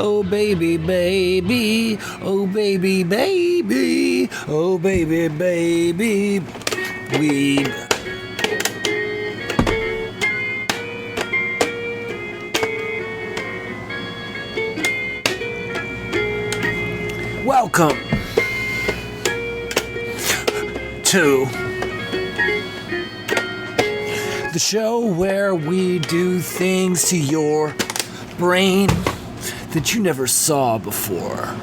Oh baby, baby, oh baby, baby, oh baby, baby, we. Welcome to the show where we do things to your brain that you never saw before.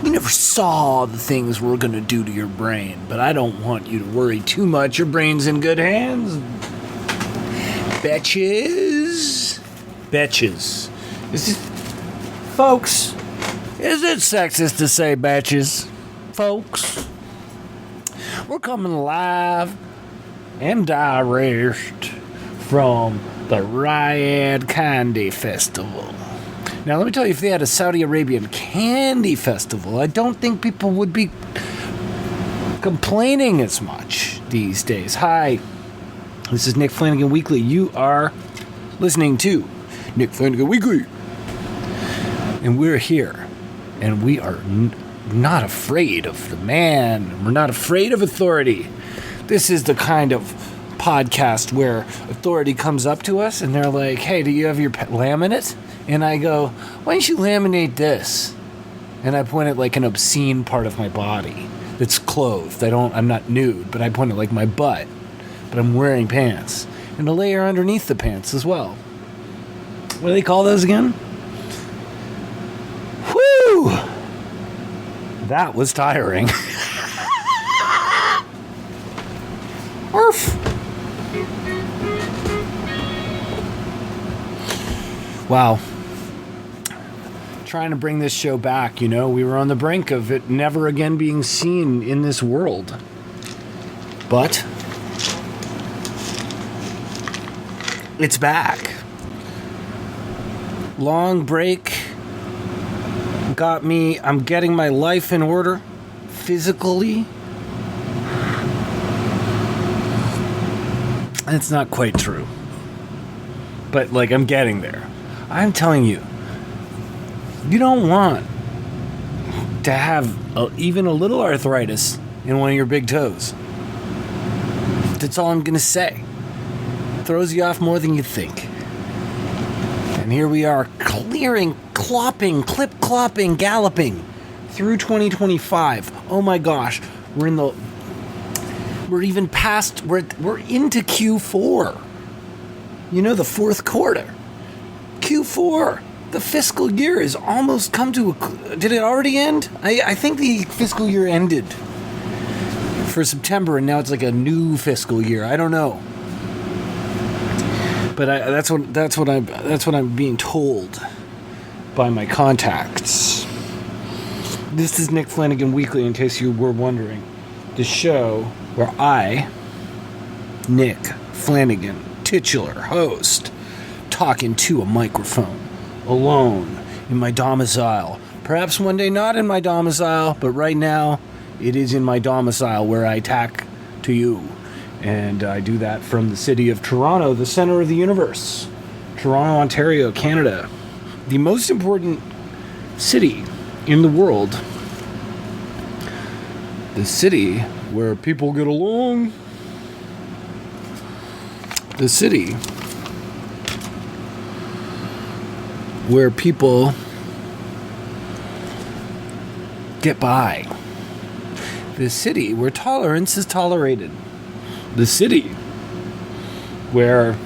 You never saw the things we're going to do to your brain, but I don't want you to worry too much. Your brain's in good hands. Betches. Betches. Folks, is it sexist to say betches? Folks, we're coming live and direct from the Riyadh Candy Festival. Now, let me tell you, if they had a Saudi Arabian candy festival, I don't think people would be complaining as much these days. Hi, this is Nick Flanagan Weekly. You are listening to Nick Flanagan Weekly. And we're here, and we are not afraid of the man. We're not afraid of authority. This is the kind of podcast where authority comes up to us, and they're like, hey, do you have your laminate? And I go, why don't you laminate this? And I point at like an obscene part of my body that's clothed. I'm not nude, but I point at like my butt. But I'm wearing pants. And a layer underneath the pants as well. What do they call those again? Whew! That was tiring. Arf! Wow. Trying to bring this show back, we were on the brink of it never again being seen in this world. But it's back. Long break got me, I'm getting my life in order physically. It's not quite true. But I'm getting there. I'm telling you, you don't want to have even a little arthritis in one of your big toes. That's all I'm going to say. Throws you off more than you think. And here we are, clearing, clopping, clip-clopping, galloping through 2025. Oh my gosh, we're into Q4. The fourth quarter. Q4. The fiscal year is almost come to a... Did it already end? I think the fiscal year ended for September, and now it's like a new fiscal year. I don't know, but that's what I'm being told by my contacts. This is Nick Flanagan Weekly, in case you were wondering, the show where I, Nick Flanagan, titular host, talking to a microphone. Alone in my domicile. Perhaps one day not in my domicile, but right now it is in my domicile where I tack to you. And I do that from the city of Toronto, the center of the universe. Toronto, Ontario, Canada. The most important city in the world. The city where people get along. The city where people get by. The city where tolerance is tolerated. The city where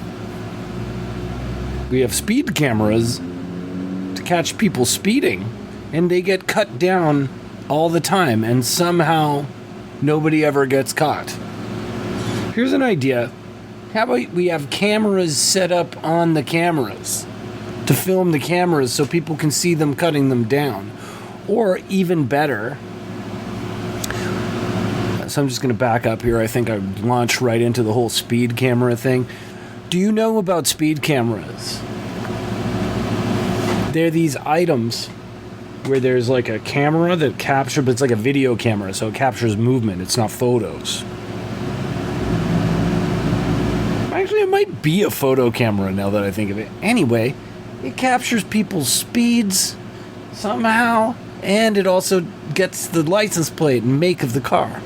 we have speed cameras to catch people speeding, and they get cut down all the time, and somehow nobody ever gets caught. Here's an idea. How about we have cameras set up on the cameras to film the cameras so people can see them cutting them down? Or even better, so I'm just going to back up here. I think I launched right into the whole speed camera thing. Do you know about speed cameras? They're these items where there's like a camera that captures, but it's like a video camera, so it captures movement. It's not photos. Actually, it might be a photo camera now that I think of it. Anyway, it captures people's speeds, somehow, and it also gets the license plate and make of the car.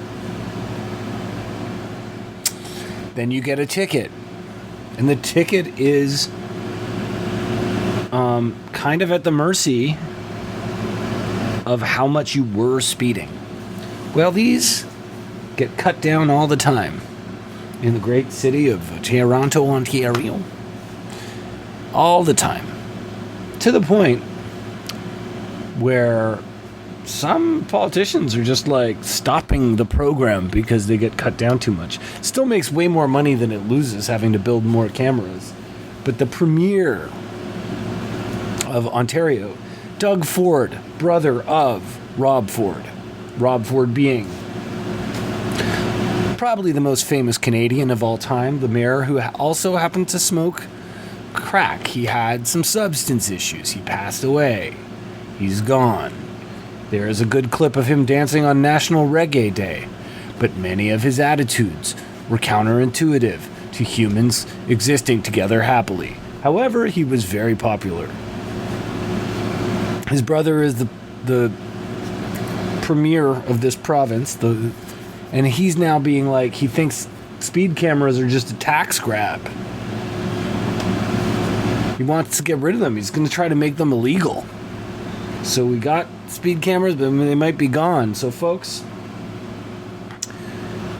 Then you get a ticket, and the ticket is kind of at the mercy of how much you were speeding. Well, these get cut down all the time in the great city of Toronto, Ontario. All the time. To the point where some politicians are just like stopping the program because they get cut down too much. Still makes way more money than it loses having to build more cameras. But the premier of Ontario, Doug Ford, brother of Rob Ford being probably the most famous Canadian of all time, the mayor who also happened to smoke crack. He had some substance issues. He passed away. He's gone. There is a good clip of him dancing on National Reggae Day, but many of his attitudes were counterintuitive to humans existing together happily. However, he was very popular. His brother is the premier of this province, and he's now being like, he thinks speed cameras are just a tax grab. He wants to get rid of them. He's going to try to make them illegal. So we got speed cameras, but they might be gone. So folks,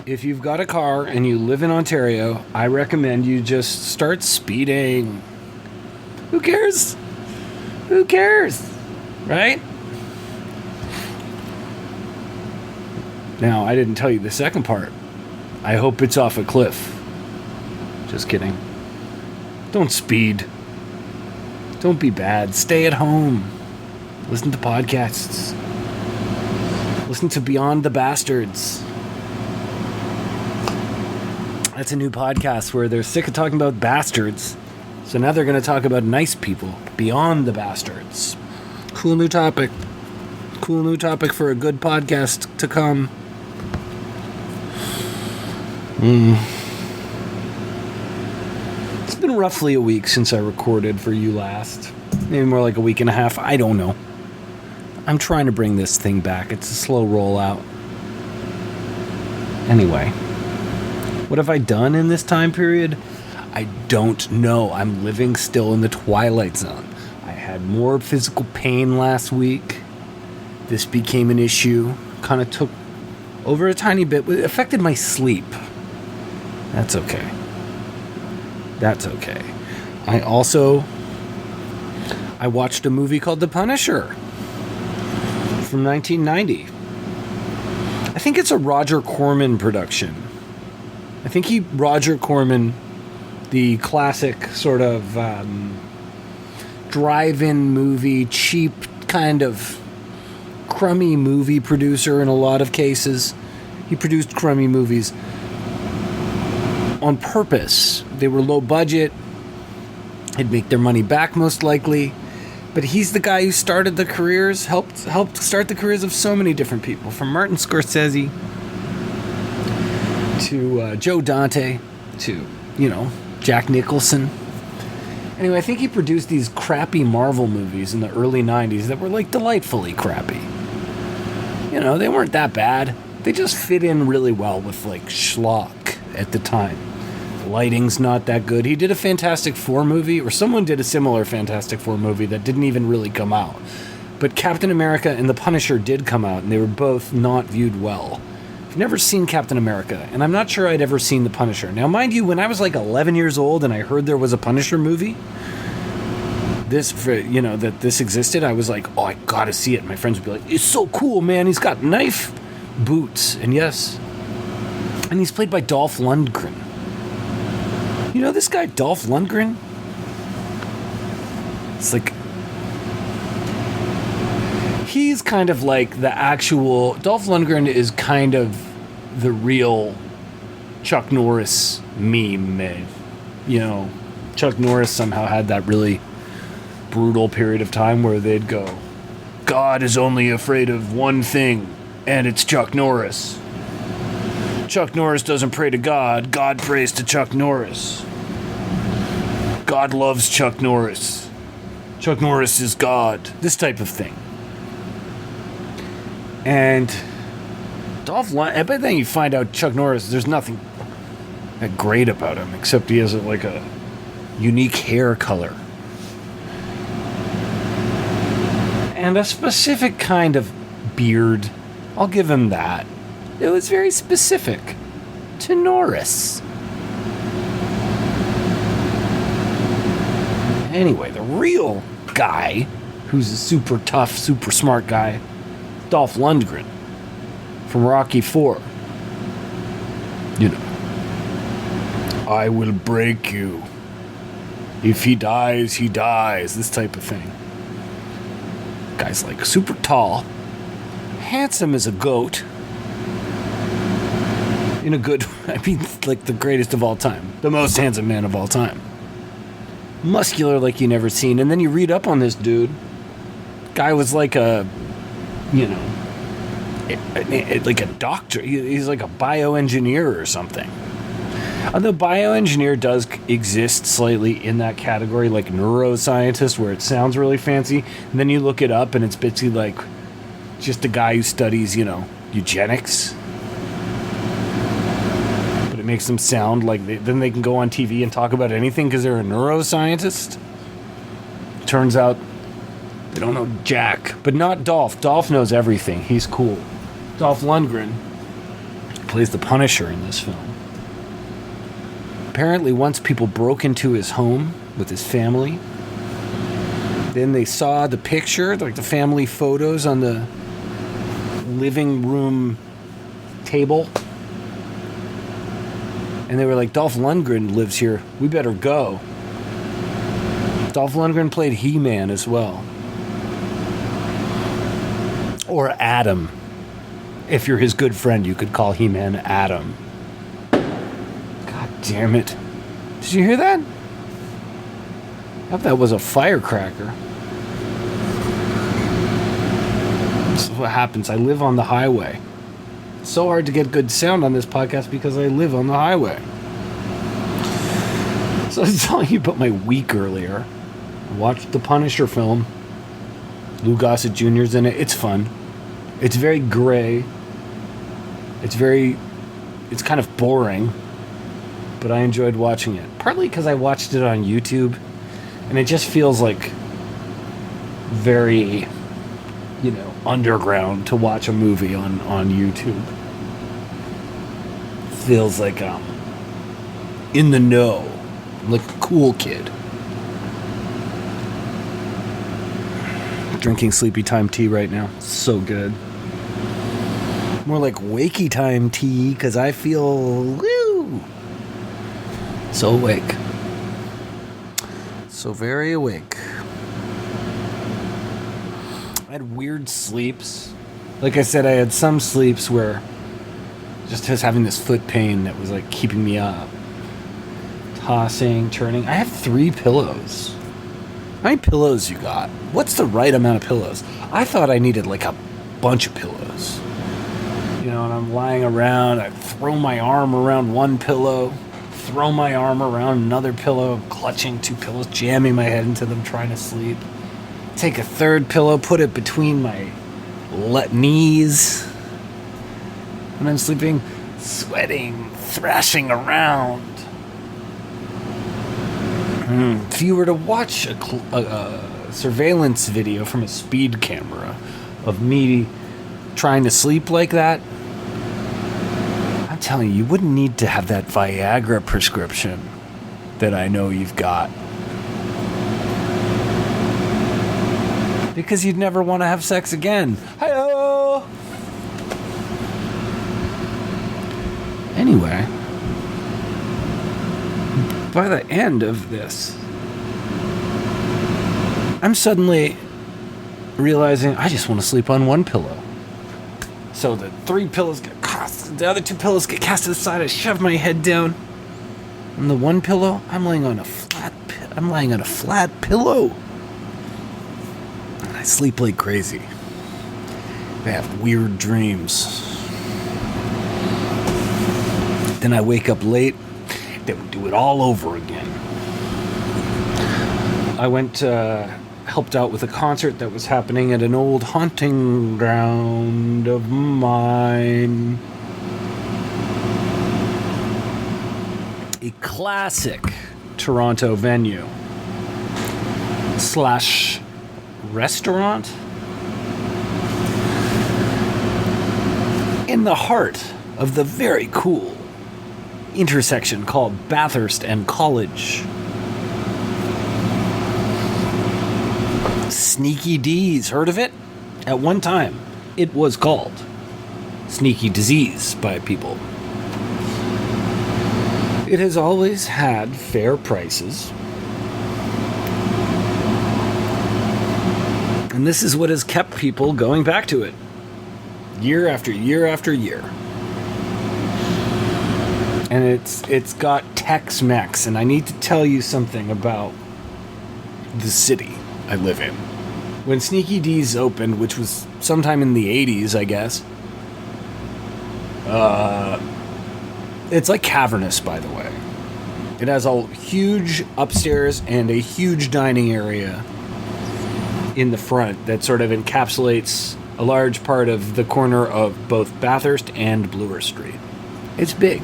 if you've got a car and you live in Ontario, I recommend you just start speeding. Who cares? Who cares? Right? Now, I didn't tell you the second part. I hope it's off a cliff. Just kidding. Don't speed. Don't be bad. Stay at home. Listen to podcasts. Listen to Beyond the Bastards. That's a new podcast where they're sick of talking about bastards. So now they're going to talk about nice people. Beyond the Bastards. Cool new topic. Cool new topic for a good podcast to come. It's been roughly a week since I recorded for you last. Maybe more like a week and a half. I don't know. I'm trying to bring this thing back. It's a slow rollout. Anyway. What have I done in this time period? I don't know. I'm living still in the twilight zone. I had more physical pain last week. This became an issue. Kind of took over a tiny bit. It affected my sleep. That's okay. That's okay. I watched a movie called The Punisher from 1990. I think it's a Roger Corman production. I think Roger Corman, the classic sort of drive-in movie, cheap kind of crummy movie producer in a lot of cases. He produced crummy movies on purpose. They were low budget. He'd make their money back most likely. But he's the guy who started the careers, helped start the careers of so many different people, from Martin Scorsese to Joe Dante to, Jack Nicholson. Anyway, I think he produced these crappy Marvel movies in the early 90s that were like delightfully crappy. They weren't that bad. They just fit in really well with like schlock at the time. The lighting's not that good. He did a Fantastic Four movie, or someone did a similar Fantastic Four movie that didn't even really come out. But Captain America and The Punisher did come out, and they were both not viewed well. I've never seen Captain America, and I'm not sure I'd ever seen The Punisher. Now, mind you, when I was like 11 years old and I heard there was a Punisher movie, that this existed, I was like, oh, I gotta see it. My friends would be like, it's so cool, man. He's got knife boots, and yes. And he's played by Dolph Lundgren. You know this guy, Dolph Lundgren? It's like, he's kind of like the actual, Dolph Lundgren is kind of the real Chuck Norris meme. Chuck Norris somehow had that really brutal period of time where they'd go, God is only afraid of one thing, and it's Chuck Norris. Chuck Norris doesn't pray to God. God prays to Chuck Norris. God loves Chuck Norris. Chuck Norris is God. This type of thing. And Dolph Lundgren, but then you find out Chuck Norris, there's nothing that great about him, except he has like a unique hair color. And a specific kind of beard. I'll give him that. It was very specific to Norris. Anyway, the real guy, who's a super tough, super smart guy, Dolph Lundgren from Rocky IV. You know, I will break you. If he dies, he dies. This type of thing. Guy's like super tall, handsome as a goat. In a good, I mean, like the greatest of all time. The most handsome man of all time. Muscular like you never seen. And then you read up on this dude. Guy was like a, you know, like a doctor. He's like a bioengineer or something. Although bioengineer does exist slightly in that category, like neuroscientist, where it sounds really fancy. And then you look it up and it's basically like just a guy who studies, you know, eugenics. But it makes them sound like then they can go on TV and talk about anything because they're a neuroscientist. Turns out they don't know jack. But not Dolph. Dolph knows everything. He's cool. Dolph Lundgren plays the Punisher in this film. Apparently, once people broke into his home with his family, then they saw the picture, like the family photos on the living room table. And they were like, Dolph Lundgren lives here. We better go. Dolph Lundgren played He-Man as well. Or Adam. If you're his good friend, you could call He-Man Adam. God damn it. Did you hear that? I thought that was a firecracker. This is what happens. I live on the highway. It's so hard to get good sound on this podcast because I live on the highway. So I was telling you about my week earlier. I watched the Punisher film. Lou Gossett Jr.'s in it. It's fun. It's very gray. It's kind of boring. But I enjoyed watching it. Partly because I watched it on YouTube. And it just feels like very, you know, underground to watch a movie on YouTube. Feels like in the know. Like a cool kid. Drinking sleepy time tea right now. So good. More like wakey time tea because I feel woo, so awake. So very awake. I had weird sleeps. Like I said, I had some sleeps where just was having this foot pain that was like keeping me up. Tossing, turning. I have 3 pillows. How many pillows you got? What's the right amount of pillows? I thought I needed like a bunch of pillows. You know, and I'm lying around, I throw my arm around one pillow, throw my arm around another pillow, clutching 2 pillows, jamming my head into them, trying to sleep. Take a 3rd pillow, put it between my knees, and I'm sleeping, sweating, thrashing around. If you were to watch a surveillance video from a speed camera of me trying to sleep like that, I'm telling you, you wouldn't need to have that Viagra prescription that I know you've got. Because you'd never want to have sex again. Hi-oh! Anyway, by the end of this, I'm suddenly realizing I just want to sleep on one pillow. So the 3 pillows get cast, the other 2 pillows get cast to the side. I shove my head down, and the one pillow, I'm laying on a flat pillow. And I sleep like crazy. I have weird dreams. Then I wake up late. Then we do it all over again. I went to helped out with a concert that was happening at an old haunting ground of mine. A classic Toronto venue slash restaurant in the heart of the very cool intersection called Bathurst and College. Sneaky D's, heard of it? At one time, it was called Sneaky Disease by people. It has always had fair prices. And this is what has kept people going back to it. Year after year after year. And it's got Tex-Mex. And I need to tell you something about the city I live in. When Sneaky D's opened, which was sometime in the 80s, I guess. It's like cavernous, by the way. It has a huge upstairs and a huge dining area in the front that sort of encapsulates a large part of the corner of both Bathurst and Bloor Street. It's big.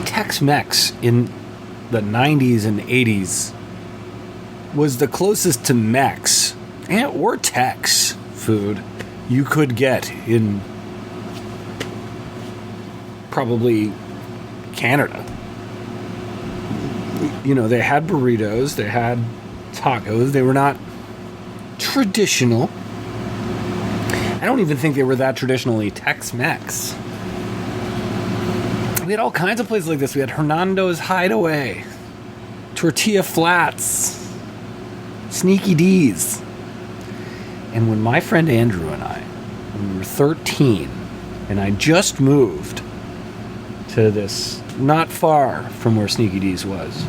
Tex-Mex in the 90s and 80s was the closest to Mex or Tex food you could get in probably Canada. You know, they had burritos, they had tacos, they were not traditional. I don't even think they were that traditionally Tex-Mex. We had all kinds of places like this. We had Hernando's Hideaway, Tortilla Flats, Sneaky D's. And when my friend Andrew and I, when we were 13, and I just moved to this, not far from where Sneaky D's was.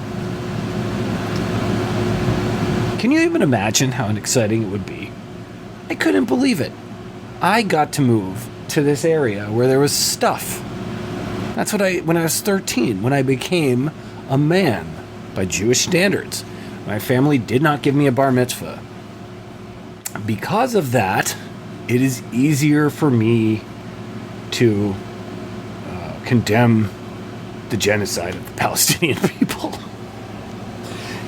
Can you even imagine how exciting it would be? I couldn't believe it. I got to move to this area where there was stuff. That's what when I was 13, when I became a man by Jewish standards. My family did not give me a bar mitzvah. Because of that, it is easier for me to condemn the genocide of the Palestinian people.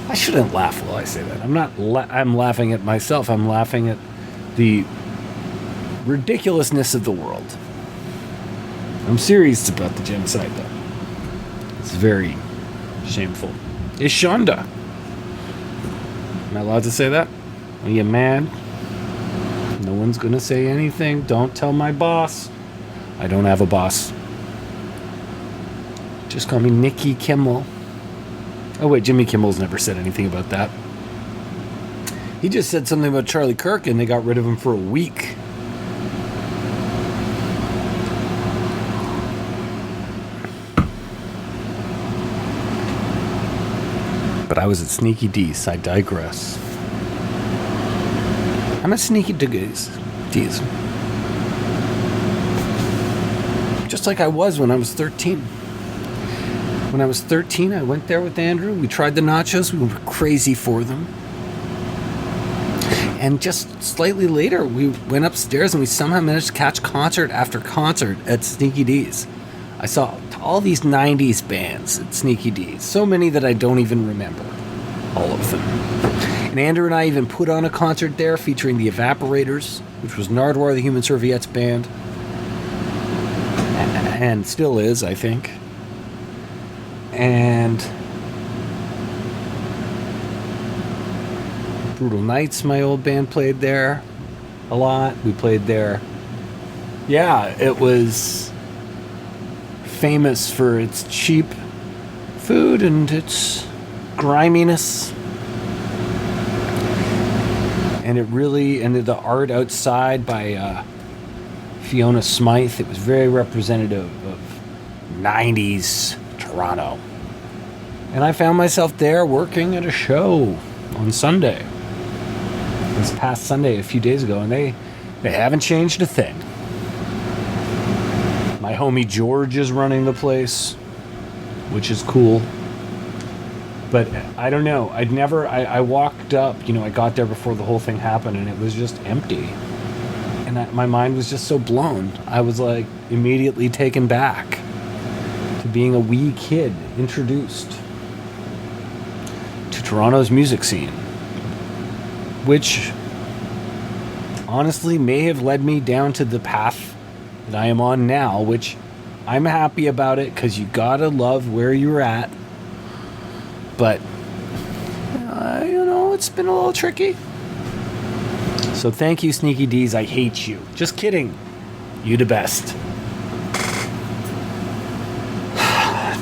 I shouldn't laugh while I say that. I'm laughing at myself. I'm laughing at the ridiculousness of the world. I'm serious about the genocide, though. It's very shameful. Ishonda. Am I allowed to say that? Are you mad? No one's going to say anything. Don't tell my boss. I don't have a boss. Just call me Nikki Kimmel. Oh, wait, Jimmy Kimmel's never said anything about that. He just said something about Charlie Kirk, and they got rid of him for a week. But I was at Sneaky D's. I digress. I'm at Sneaky D's. Just like I was when I was 13. When I was 13, I went there with Andrew. We tried the nachos. We were crazy for them. And just slightly later, we went upstairs and we somehow managed to catch concert after concert at Sneaky D's. I saw all these 90s bands at Sneaky D's. So many that I don't even remember. All of them. And Andrew and I even put on a concert there featuring the Evaporators, which was Nardwuar the Human Serviettes band. And still is, I think. And Brutal Nights, my old band, played there a lot. We played there. Yeah, it was famous for its cheap food and its griminess. And it really, and the art outside by Fiona Smythe, it was very representative of 90s Toronto. And I found myself there working at a show on Sunday. This past Sunday, a few days ago, and they haven't changed a thing. My homie George is running the place, which is cool. But I don't know. I walked up, I got there before the whole thing happened, and it was just empty. And my mind was just so blown. I was like immediately taken back to being a wee kid introduced to Toronto's music scene, which honestly may have led me down to the path that I am on now, which I'm happy about it because you gotta love where you're at. But, it's been a little tricky. So thank you, Sneaky D's. I hate you. Just kidding. You the best.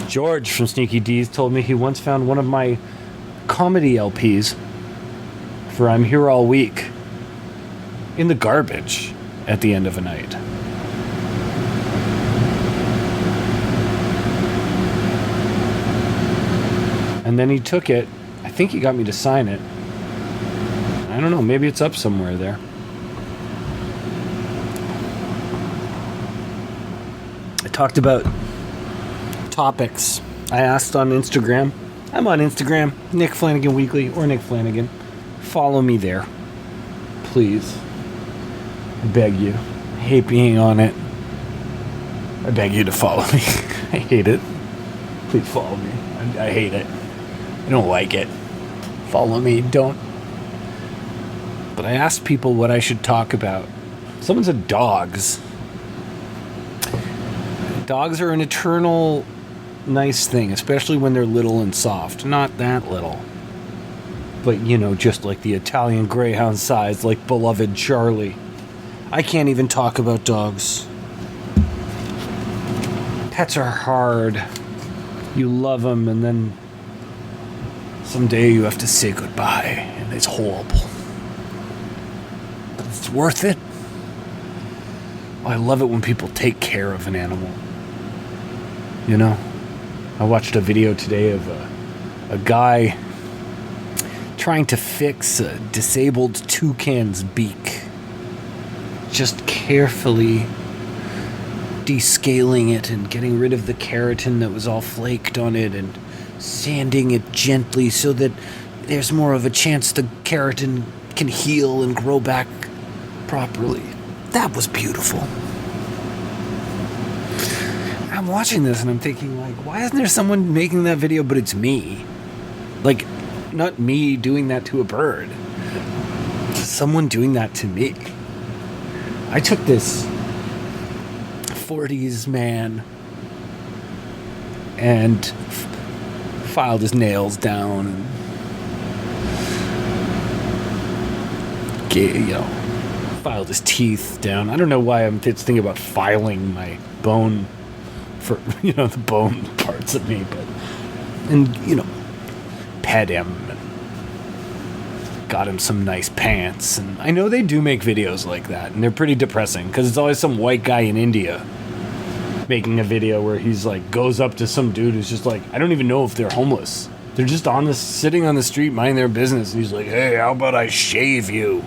George from Sneaky D's told me he once found one of my comedy LPs for I'm Here All Week in the garbage at the end of a night. And then he took it. I think he got me to sign it. I don't know. Maybe it's up somewhere there. I talked about topics. I asked on Instagram. I'm on Instagram. Nick Flanagan Weekly or Nick Flanagan. Follow me there. Please. I beg you. I hate being on it. I beg you to follow me. I hate it. Please follow me. I hate it. I don't like it. Follow me. Don't. But I asked people what I should talk about. Someone said dogs. Dogs are an eternal nice thing, especially when they're little and soft. Not that little. But, just like the Italian Greyhound size, like beloved Charlie. I can't even talk about dogs. Pets are hard. You love them, and then someday you have to say goodbye, and it's horrible. But it's worth it. I love it when people take care of an animal. I watched a video today of a guy trying to fix a disabled toucan's beak. Just carefully descaling it and getting rid of the keratin that was all flaked on it and sanding it gently so that there's more of a chance the keratin can heal and grow back properly. That was beautiful. I'm watching this and I'm thinking, why isn't there someone making that video, but it's me? Not me doing that to a bird. Someone doing that to me. I took this 40s man and filed his nails down and filed his teeth down. I don't know why I'm thinking about filing my bone for, the bone parts of me, pet him and got him some nice pants. And I know they do make videos like that, and they're pretty depressing because it's always some white guy in India making a video where he's goes up to some dude who's just I don't even know if they're homeless. They're just sitting on the street minding their business, and he's like, hey, how about I shave you?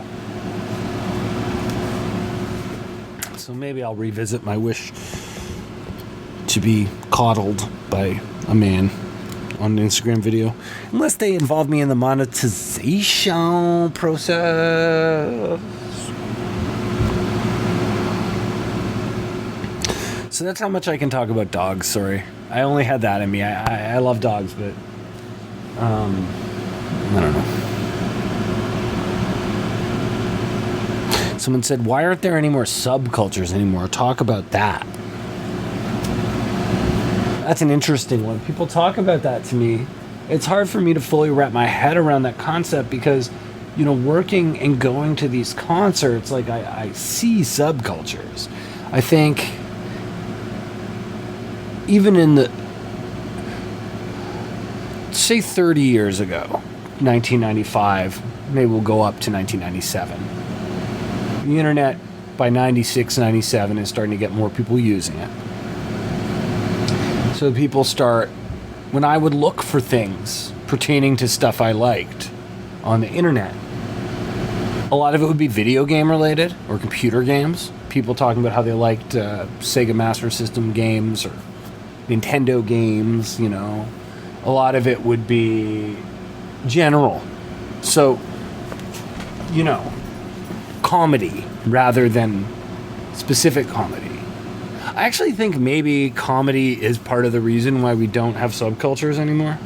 So maybe I'll revisit my wish to be coddled by a man on an Instagram video, unless they involve me in the monetization process. So that's how much I can talk about dogs. Sorry, I only had that in me. I love dogs, but I don't know. Someone said, why aren't there any more subcultures anymore? Talk about that. That's an interesting one. People talk about that to me. It's hard for me to fully wrap my head around that concept because, working and going to these concerts, I see subcultures. I think even in say 30 years ago, 1995, maybe we'll go up to 1997. The internet by 96, 97 is starting to get more people using it. So people start, when I would look for things pertaining to stuff I liked on the internet, a lot of it would be video game related or computer games. People talking about how they liked Sega Master System games or Nintendo games, a lot of it would be general. So, comedy rather than specific comedy. I actually think maybe comedy is part of the reason why we don't have subcultures anymore.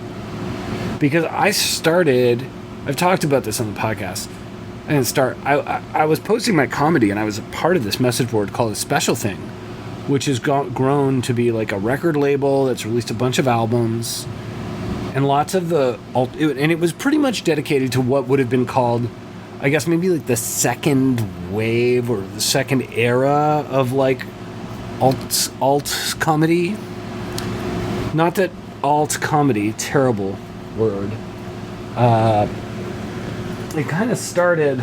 Because I've talked about this on the podcast. I was posting my comedy, and I was a part of this message board called A Special Thing, which has grown to be like a record label that's released a bunch of albums, and lots of and it was pretty much dedicated to what would have been called, I guess, maybe like the second wave or the second era of like alt comedy. Not that alt comedy, terrible word. It kind of started,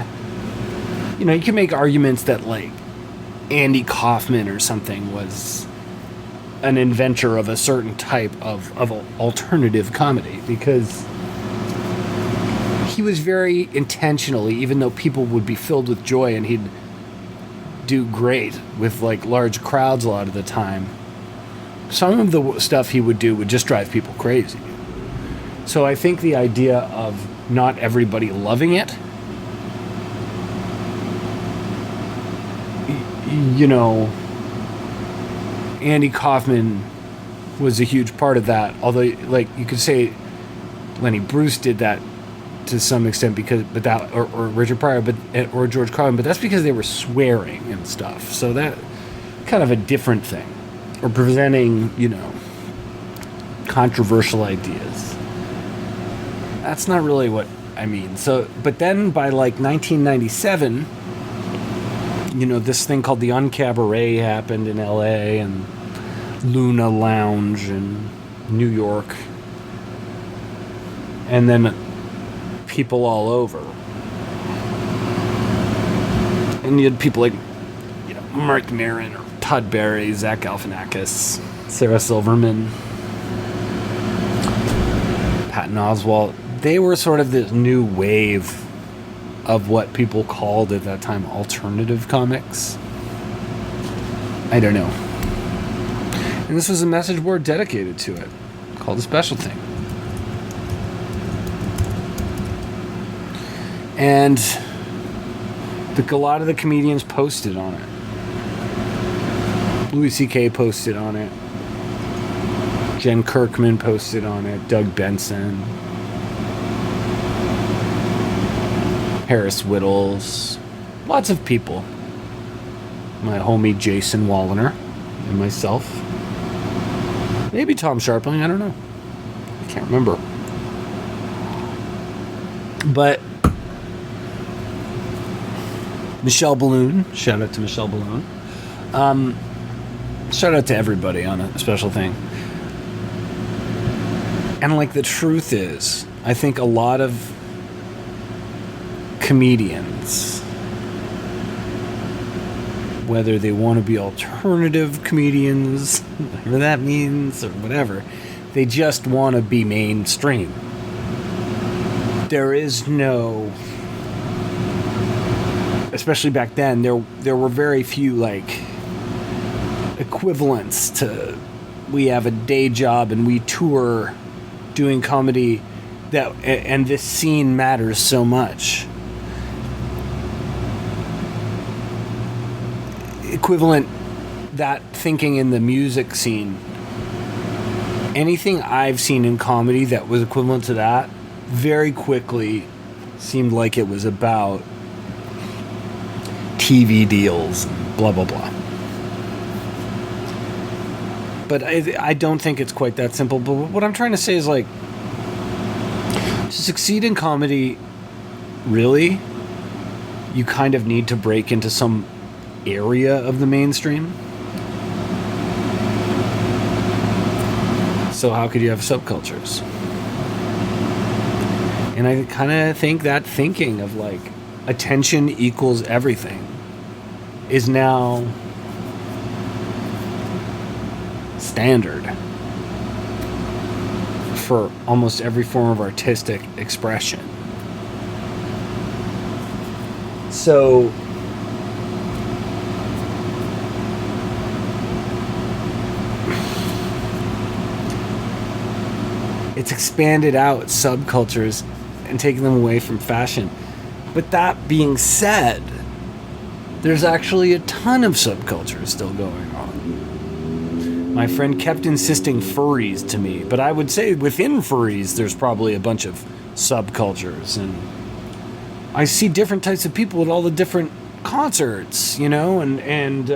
you can make arguments that like Andy Kaufman or something was an inventor of a certain type of alternative comedy, because he was very intentionally, even though people would be filled with joy and he'd do great with like large crowds a lot of the time, some of the stuff he would do would just drive people crazy. So I think the idea of not everybody loving it, Andy Kaufman was a huge part of that. Although, like, you could say Lenny Bruce did that to some extent, or Richard Pryor, or George Carlin, but that's because they were swearing and stuff. So that kind of a different thing, or presenting, controversial ideas. That's not really what I mean. So, but then by like 1997, this thing called the Uncabaret happened in LA, and Luna Lounge in New York, and then people all over. And you had people like, Mark Maron or Todd Barry, Zach Galifianakis, Sarah Silverman, Patton Oswalt. They were sort of this new wave of what people called at that time alternative comics. I don't know. And this was a message board dedicated to it, called A Special Thing. And a lot of the comedians posted on it. Louis C.K. posted on it. Jen Kirkman posted on it. Doug Benson. Harris Whittles. Lots of people. My homie Jason Walliner and myself. Maybe Tom Sharpling, I don't know. I can't remember. But Michelle Balloon. Shout out to Michelle Balloon. Shout out to everybody on A Special Thing. And like, the truth is, I think a lot of comedians, whether they want to be alternative comedians, whatever that means, or whatever, they just want to be mainstream. There is no, especially back then, there were very few like equivalents to, we have a day job and we tour doing comedy, and this scene matters so much. Equivalent, that thinking in the music scene, anything I've seen in comedy that was equivalent to that very quickly seemed like it was about TV deals, blah blah blah. But I don't think it's quite that simple. But what I'm trying to say is, like, to succeed in comedy, really, you kind of need to break into some area of the mainstream. So how could you have subcultures? And I kind of think that thinking of like attention equals everything is now standard for almost every form of artistic expression. So It's expanded out subcultures and taken them away from fashion. But that being said, there's actually a ton of subcultures still going on. My friend kept insisting furries to me, but I would say within furries there's probably a bunch of subcultures, and I see different types of people at all the different concerts, and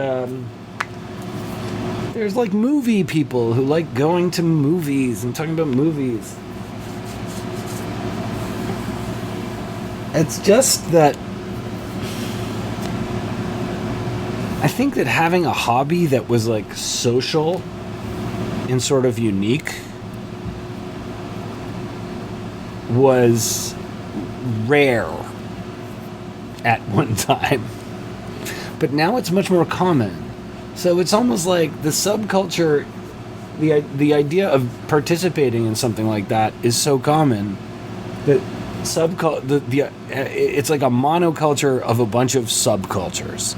there's like movie people who like going to movies and talking about movies. It's just that I think that having a hobby that was like social and sort of unique was rare at one time. But now it's much more common. So it's almost like the subculture, the idea of participating in something like that is so common that it's like a monoculture of a bunch of subcultures.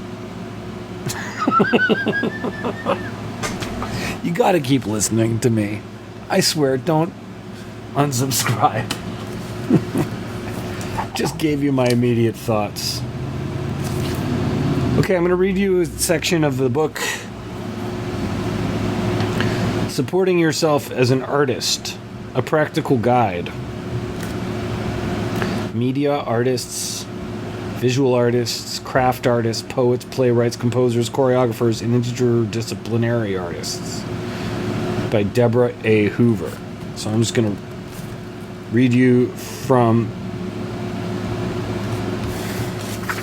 You gotta keep listening to me. I swear, don't unsubscribe. Just gave you my immediate thoughts. Okay, I'm going to read you a section of the book, Supporting Yourself as an Artist, a Practical Guide. Media artists, visual artists, craft artists, poets, playwrights, composers, choreographers, and interdisciplinary artists by Deborah A. Hoover. So I'm just going to read you from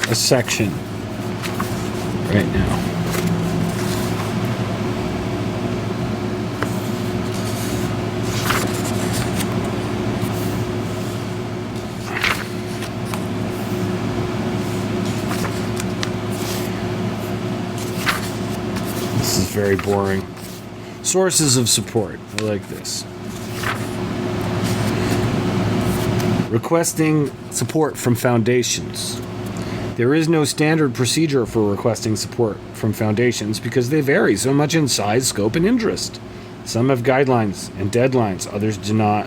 a section right now. This is very boring. Sources of support. I like this. Requesting support from foundations. There is no standard procedure for requesting support from foundations because they vary so much in size, scope, and interest. Some have guidelines and deadlines, others do not.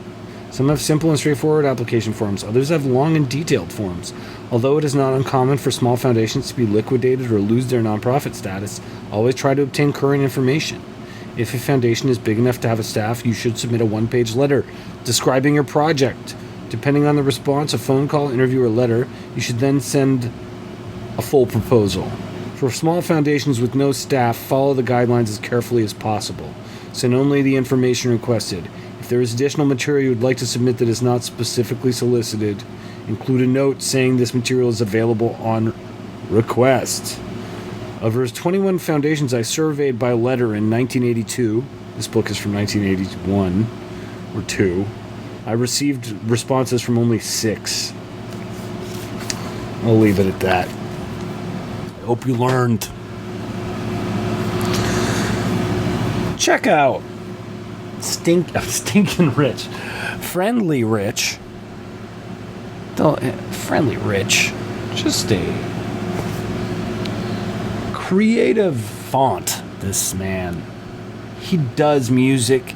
Some have simple and straightforward application forms, others have long and detailed forms. Although it is not uncommon for small foundations to be liquidated or lose their nonprofit status, always try to obtain current information. If a foundation is big enough to have a staff, you should submit a one-page letter describing your project. Depending on the response, a phone call, interview, or letter, you should then send a full proposal. For small foundations with no staff, follow the guidelines as carefully as possible. Send only the information requested. If there is additional material you would like to submit that is not specifically solicited, include a note saying this material is available on request. Of those 21 foundations I surveyed by letter in 1982, this book is from 1981 or 2, I received responses from only 6. I'll leave it at that. I hope you learned. Check out Stinkin' Rich. Friendly Rich. Friendly Rich. Just a creative font, this man. He does music.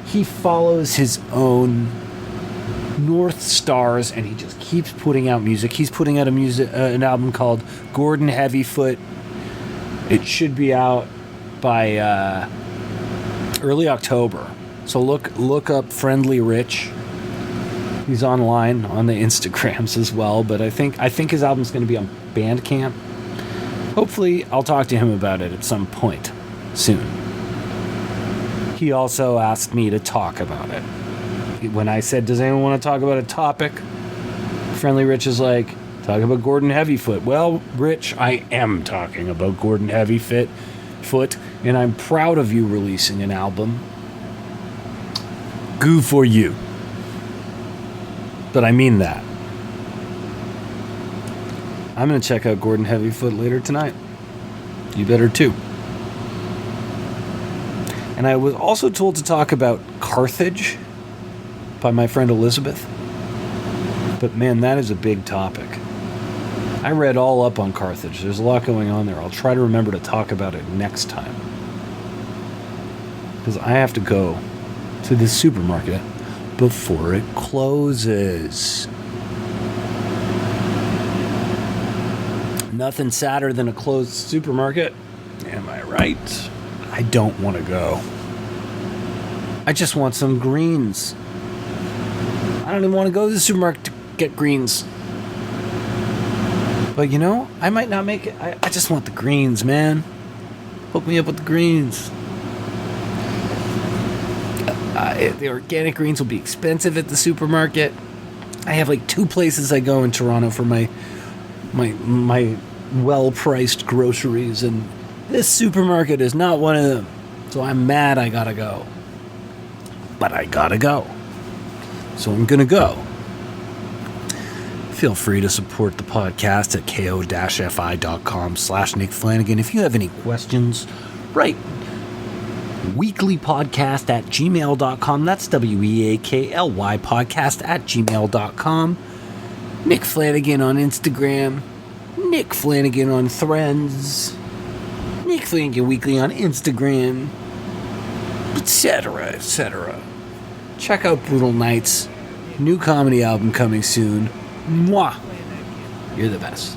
He follows his own North Stars, and he just keeps putting out music. He's putting out an album called Gordon Heavyfoot. It should be out by early October. So look up Friendly Rich. He's online on the Instagrams as well, but I think his album's going to be on Bandcamp. Hopefully, I'll talk to him about it at some point soon. He also asked me to talk about it. When I said, does anyone want to talk about a topic? Friendly Rich is like, talk about Gordon Heavyfoot. Well, Rich, I am talking about Gordon Heavyfoot, and I'm proud of you releasing an album. Goo for you. But I mean that. I'm going to check out Gordon Heavyfoot later tonight. You better too. And I was also told to talk about Carthage by my friend Elizabeth. But man, that is a big topic. I read all up on Carthage. There's a lot going on there. I'll try to remember to talk about it next time. Because I have to go to this supermarket before it closes. Nothing sadder than a closed supermarket. Am I right? I don't want to go. I just want some greens. I don't even want to go to the supermarket to get greens. But you know, I might not make it. I just want the greens, man. Hook me up with the greens. The organic greens will be expensive at the supermarket. I have like 2 places I go in Toronto for my well-priced groceries, and this supermarket is not one of them. So I'm mad I gotta go. But I gotta go. So I'm gonna go. Feel free to support the podcast at ko-fi.com/Nick Flanagan. If you have any questions, write weeklypodcast@gmail.com. That's WEAKLY podcast@gmail.com. Nick Flanagan on Instagram. Nick Flanagan on Threads. Nick Flanagan Weekly on Instagram. Etc. etc. Check out Brutal Nights. New comedy album coming soon. Mwah. You're the best.